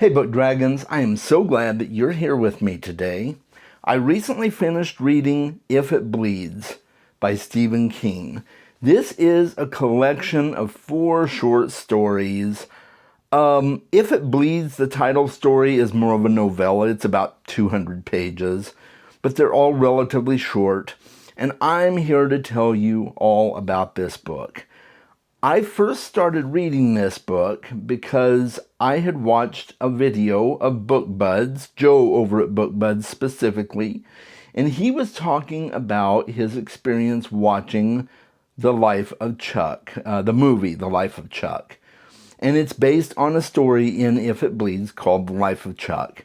Hey Book Dragons, I am so glad that you're here with me today. I recently finished reading If It Bleeds by Stephen King. This is a collection of 4 short stories. If It Bleeds, the title story, is more of a novella. It's about 200 pages, but they're all relatively short, and I'm here to tell you all about this book. I first started reading this book because I had watched a video of BookBuds, Joe over at BookBuds specifically, and he was talking about his experience watching The Life of Chuck, the movie The Life of Chuck. And it's based on a story in If It Bleeds called The Life of Chuck.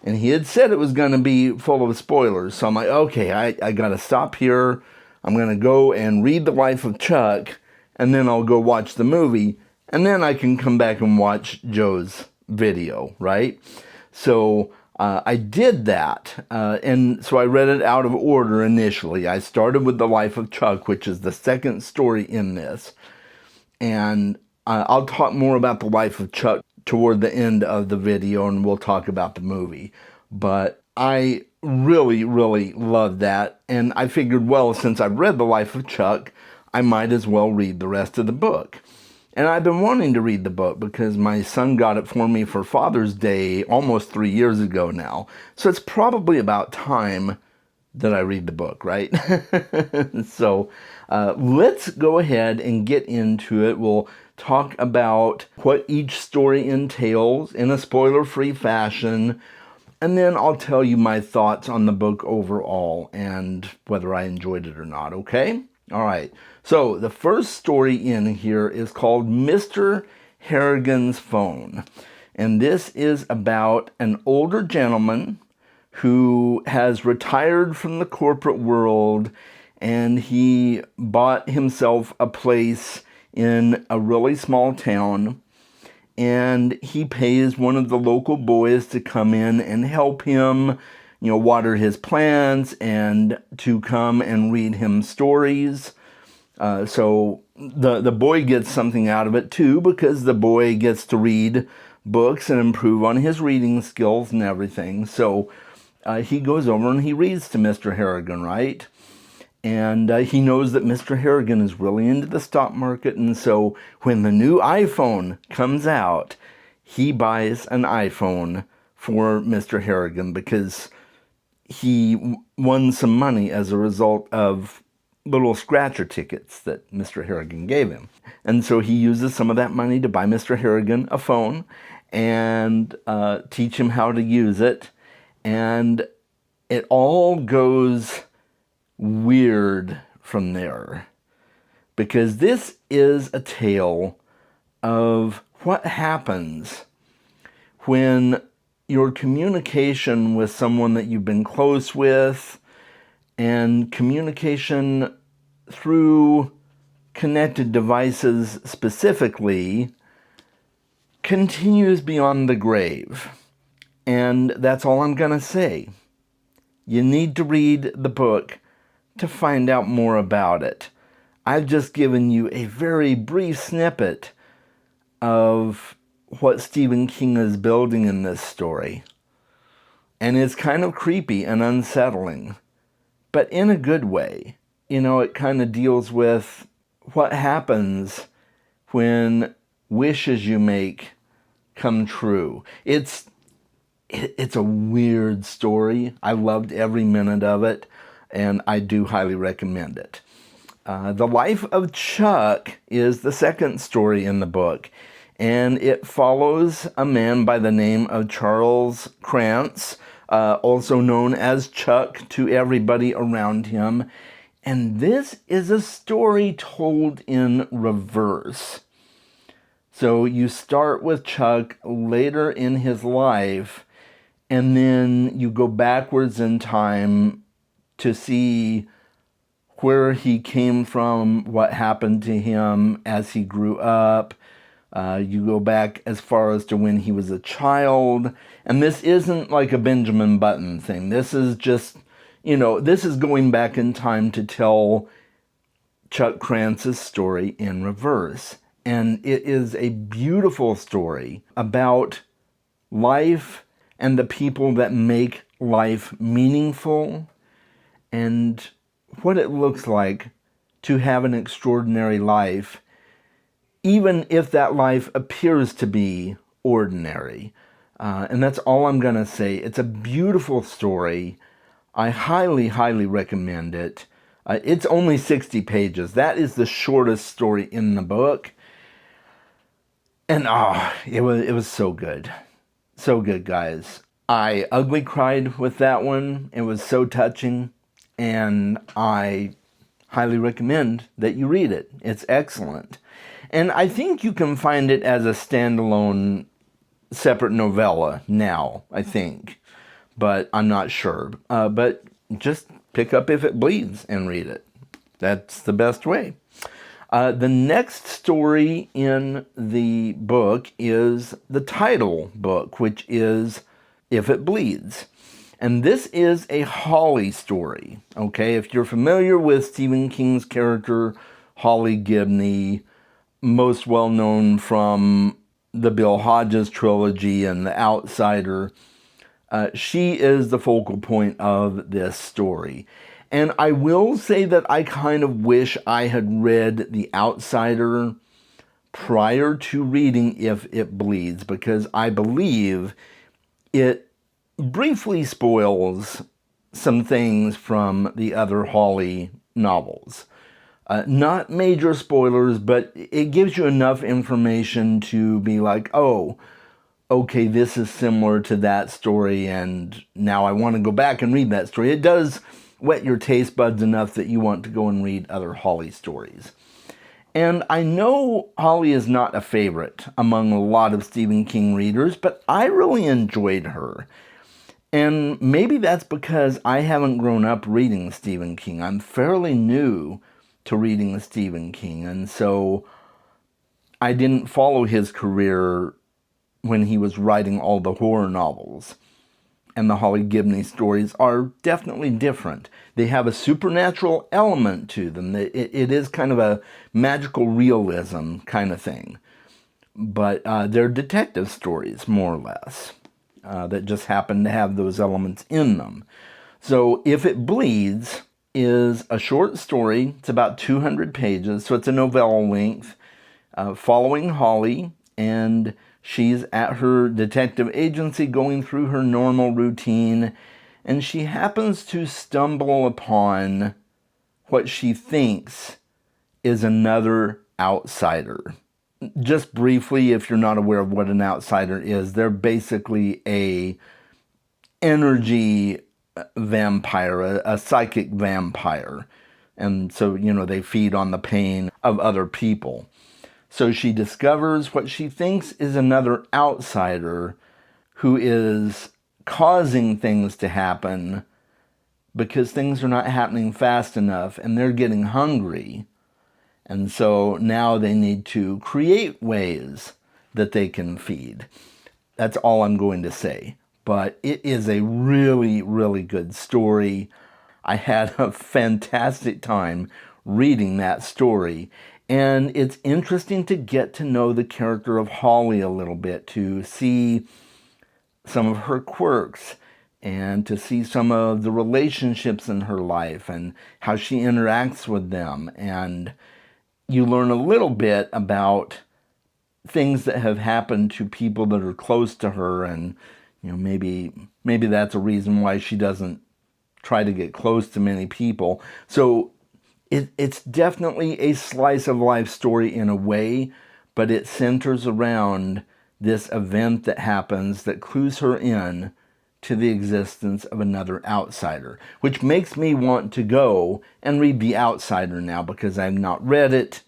And he had said it was going to be full of spoilers, so I'm like, okay, I got to stop here. I'm going to go and read The Life of Chuck, and then I'll go watch the movie, and then I can come back and watch Joe's video, right? So I did that, and so I read it out of order initially. I started with The Life of Chuck, which is the second story in this, and I'll talk more about The Life of Chuck toward the end of the video, and we'll talk about the movie. But I really, really loved that, and I figured, well, since I've read The Life of Chuck, I might as well read the rest of the book. And I've been wanting to read the book because my son got it for me for Father's Day almost 3 years ago now. So it's probably about time that I read the book, right? So let's go ahead and get into it. We'll talk about what each story entails in a spoiler-free fashion, and then I'll tell you my thoughts on the book overall and whether I enjoyed it or not, okay? All right, so the first story in here is called Mr. Harrigan's Phone. And this is about an older gentleman who has retired from the corporate world, and he bought himself a place in a really small town, and he pays one of the local boys to come in and help him, water his plants and to come and read him stories. So the boy gets something out of it too, because the boy gets to read books and improve on his reading skills and everything. So he goes over and he reads to Mr. Harrigan, right? And he knows that Mr. Harrigan is really into the stock market, and so when the new iPhone comes out, he buys an iPhone for Mr. Harrigan because he won some money as a result of little scratcher tickets that Mr. Harrigan gave him. And so he uses some of that money to buy Mr. Harrigan a phone and teach him how to use it. And it all goes weird from there, because this is a tale of what happens when your communication with someone that you've been close with, and communication through connected devices specifically, continues beyond the grave. And that's all I'm going to say. You need to read the book to find out more about it. I've just given you a very brief snippet of what Stephen King is building in this story. And it's kind of creepy and unsettling, but in a good way. It kind of deals with what happens when wishes you make come true. It's a weird story. I loved every minute of it, and I do highly recommend it. The Life of Chuck is the second story in the book, and it follows a man by the name of Charles Krantz, also known as Chuck to everybody around him. And this is a story told in reverse. So you start with Chuck later in his life, and then you go backwards in time to see where he came from, what happened to him as he grew up. You go back as far as to when he was a child. And this isn't like a Benjamin Button thing. This is just, this is going back in time to tell Chuck Krantz's story in reverse. And it is a beautiful story about life and the people that make life meaningful, and what it looks like to have an extraordinary life, even if that life appears to be ordinary. And that's all I'm going to say. It's a beautiful story. I highly, highly recommend it. It's only 60 pages. That is the shortest story in the book. And it was so good. So good, guys. I ugly cried with that one. It was so touching. And I highly recommend that you read it. It's excellent. And I think you can find it as a standalone separate novella now, I think. But I'm not sure. But just pick up If It Bleeds and read it. That's the best way. The next story in the book is the title book, which is If It Bleeds. And this is a Holly story, okay? If you're familiar with Stephen King's character, Holly Gibney, most well known from the Bill Hodges trilogy and The Outsider, she is the focal point of this story. And I will say that I kind of wish I had read The Outsider prior to reading If It Bleeds, because I believe it briefly spoils some things from the other Holly novels. Not major spoilers, but it gives you enough information to be like, oh, okay, this is similar to that story, and now I want to go back and read that story. It does whet your taste buds enough that you want to go and read other Holly stories. And I know Holly is not a favorite among a lot of Stephen King readers, but I really enjoyed her. And maybe that's because I haven't grown up reading Stephen King. I'm fairly new to reading Stephen King, and so I didn't follow his career when he was writing all the horror novels. And the Holly Gibney stories are definitely different. They have a supernatural element to them. It is kind of a magical realism kind of thing. But they're detective stories, more or less, that just happen to have those elements in them. So If It Bleeds is a short story. It's about 200 pages, so it's a novella length, following Holly, and she's at her detective agency going through her normal routine, and she happens to stumble upon what she thinks is another outsider. Just briefly, if you're not aware of what an outsider is, they're basically a energy vampire, a psychic vampire. And so, they feed on the pain of other people. So she discovers what she thinks is another outsider who is causing things to happen because things are not happening fast enough and they're getting hungry. And so now they need to create ways that they can feed. That's all I'm going to say. But it is a really, really good story. I had a fantastic time reading that story. And it's interesting to get to know the character of Holly a little bit, to see some of her quirks and to see some of the relationships in her life and how she interacts with them. And you learn a little bit about things that have happened to people that are close to her, and maybe that's a reason why she doesn't try to get close to many people. So it's definitely a slice of life story in a way, but it centers around this event that happens that clues her in to the existence of another outsider, which makes me want to go and read The Outsider now, because I've not read it.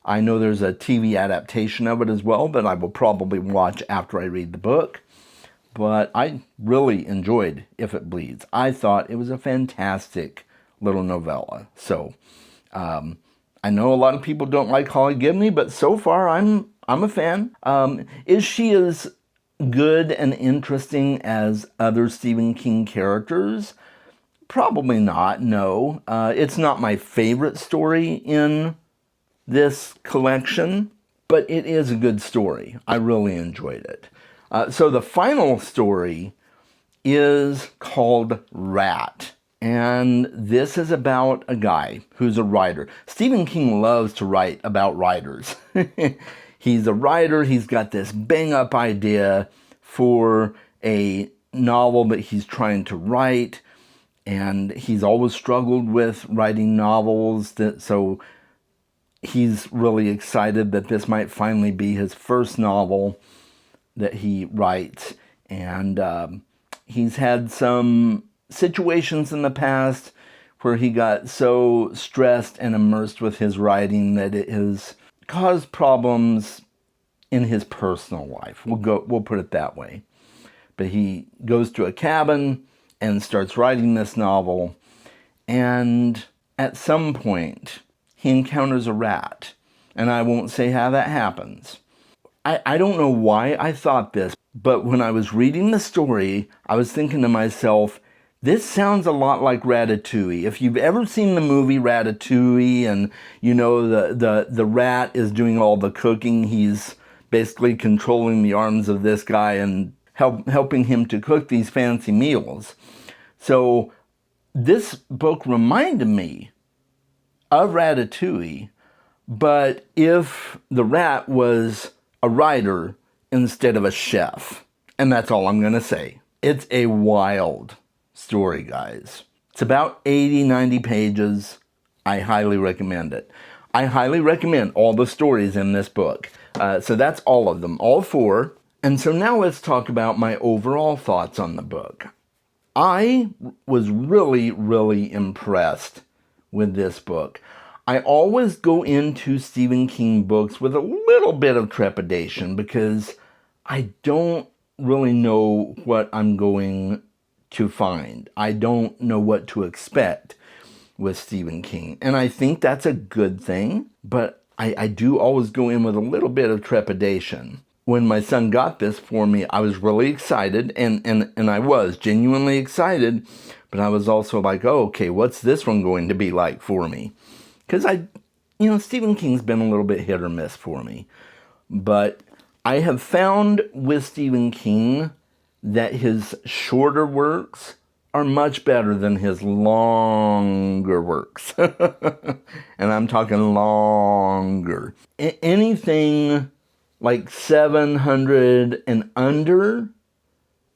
I know there's a TV adaptation of it as well that I will probably watch after I read the book. But I really enjoyed If It Bleeds. I thought it was a fantastic little novella. So I know a lot of people don't like Holly Gibney, but so far I'm a fan. Is she as good and interesting as other Stephen King characters? Probably not, no. It's not my favorite story in this collection, but it is a good story. I really enjoyed it. So the final story is called Rat. And this is about a guy who's a writer. Stephen King loves to write about writers. He's a writer. He's got this bang-up idea for a novel that he's trying to write. And he's always struggled with writing novels. So he's really excited that this might finally be his first novel that he writes. And he's had some situations in the past where he got so stressed and immersed with his writing that it has caused problems in his personal life. We'll put it that way. But he goes to a cabin and starts writing this novel, and at some point he encounters a rat. And I won't say how that happens. I don't know why I thought this, but when I was reading the story, I was thinking to myself, this sounds a lot like Ratatouille. If you've ever seen the movie Ratatouille, and you know the rat is doing all the cooking, he's basically controlling the arms of this guy and helping him to cook these fancy meals. So this book reminded me of Ratatouille, but if the rat was a writer instead of a chef. And that's all I'm going to say. It's a wild story, guys. It's about 80, 90 pages. I highly recommend it. I highly recommend all the stories in this book. So that's all of them, all 4. And so now let's talk about my overall thoughts on the book. I was really, really impressed with this book. I always go into Stephen King books with a little bit of trepidation because I don't really know what I'm going to find. I don't know what to expect with Stephen King. And I think that's a good thing, but I do always go in with a little bit of trepidation. When my son got this for me, I was really excited, and I was genuinely excited, but I was also like, oh, okay, what's this one going to be like for me? Because Stephen King's been a little bit hit or miss for me. But I have found with Stephen King that his shorter works are much better than his longer works. And I'm talking longer. Anything like 700 and under,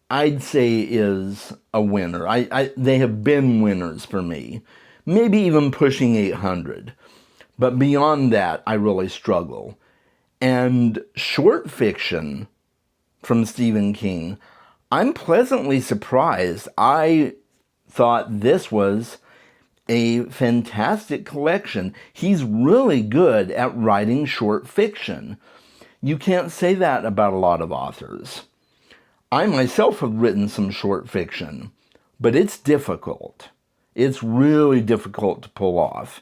I'd say is a winner. They have been winners for me. Maybe even pushing 800. But beyond that, I really struggle. And short fiction from Stephen King, I'm pleasantly surprised. I thought this was a fantastic collection. He's really good at writing short fiction. You can't say that about a lot of authors. I myself have written some short fiction, but it's difficult. It's really difficult to pull off.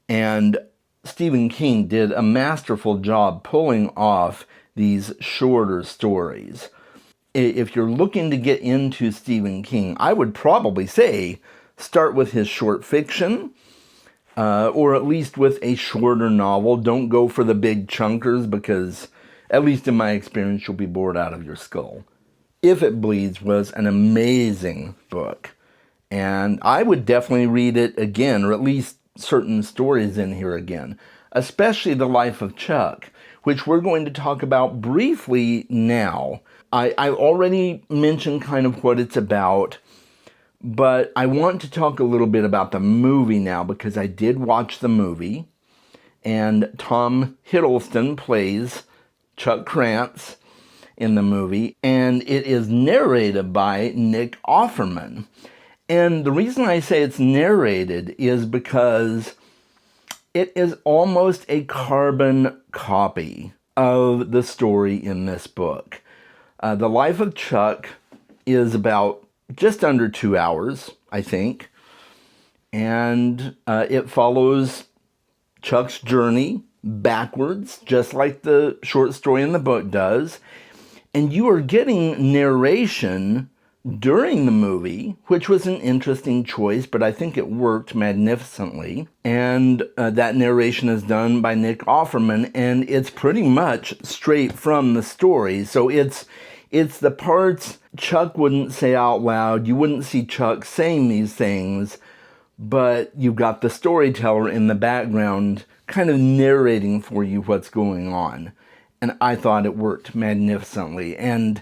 And Stephen King did a masterful job pulling off these shorter stories. If you're looking to get into Stephen King, I would probably say start with his short fiction, or at least with a shorter novel. Don't go for the big chunkers because, at least in my experience, you'll be bored out of your skull. If It Bleeds was an amazing book. And I would definitely read it again, or at least certain stories in here again, especially The Life of Chuck, which we're going to talk about briefly now. I already mentioned kind of what it's about, but I want to talk a little bit about the movie now because I did watch the movie, and Tom Hiddleston plays Chuck Krantz in the movie, and it is narrated by Nick Offerman. And the reason I say it's narrated is because it is almost a carbon copy of the story in this book. The Life of Chuck is about just under 2 hours, I think. And it follows Chuck's journey backwards, just like the short story in the book does. And you are getting narration during the movie, which was an interesting choice, but I think it worked magnificently. And that narration is done by Nick Offerman, and it's pretty much straight from the story. So it's It's the parts Chuck wouldn't say out loud. You wouldn't see Chuck saying these things, but you've got the storyteller in the background kind of narrating for you what's going on. And I thought it worked magnificently. And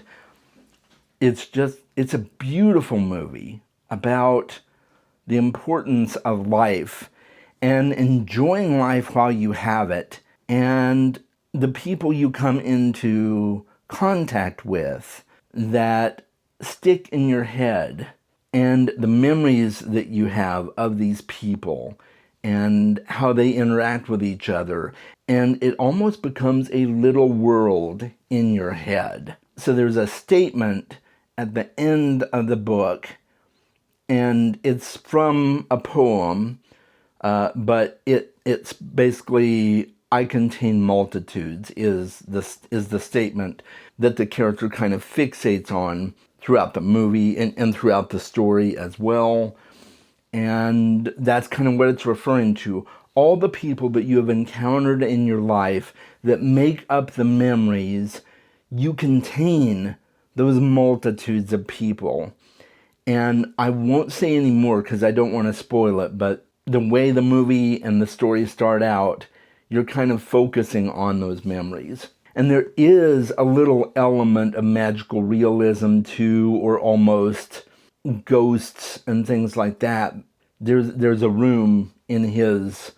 it's a beautiful movie about the importance of life and enjoying life while you have it, and the people you come into contact with that stick in your head, and the memories that you have of these people and how they interact with each other. And it almost becomes a little world in your head. So there's a statement at the end of the book, and it's from a poem, but it's basically, I contain multitudes, is the statement that the character kind of fixates on throughout the movie and throughout the story as well. And that's kind of what it's referring to. All the people that you have encountered in your life that make up the memories, you contain those multitudes of people. And I won't say any more because I don't want to spoil it, but the way the movie and the story start out, you're kind of focusing on those memories. And there is a little element of magical realism too, or almost ghosts and things like that. There's a room in his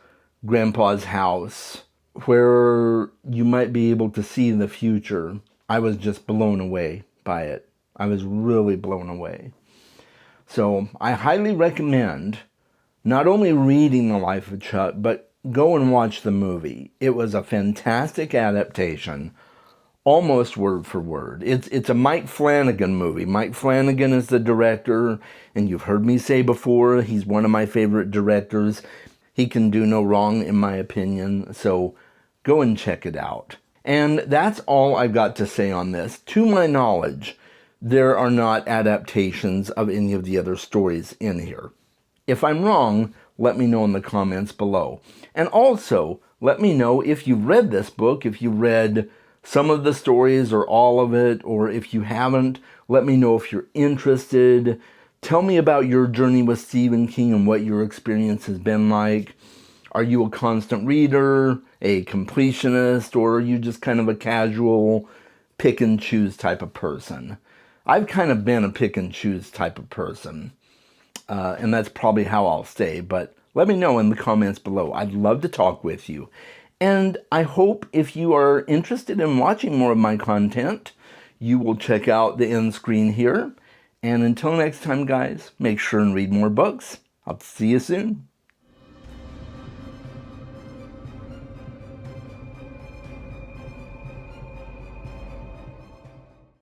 grandpa's house where you might be able to see the future. I was just blown away by it. I was really blown away. So I highly recommend not only reading The Life of Chuck, but go and watch the movie. It was a fantastic adaptation, almost word for word. It's a Mike Flanagan movie. Mike Flanagan is the director, and you've heard me say before, he's one of my favorite directors. He can do no wrong, in my opinion, so go and check it out. And that's all I've got to say on this. To my knowledge, there are not adaptations of any of the other stories in here. If I'm wrong, let me know in the comments below. And also, let me know if you read this book, if you read some of the stories or all of it, or if you haven't, let me know if you're interested. Tell me about your journey with Stephen King and what your experience has been like. Are you a constant reader, a completionist, or are you just kind of a casual pick and choose type of person? I've kind of been a pick and choose type of person, and that's probably how I'll stay, but let me know in the comments below. I'd love to talk with you. And I hope if you are interested in watching more of my content, you will check out the end screen here. And until next time, guys, make sure and read more books. I'll see you soon.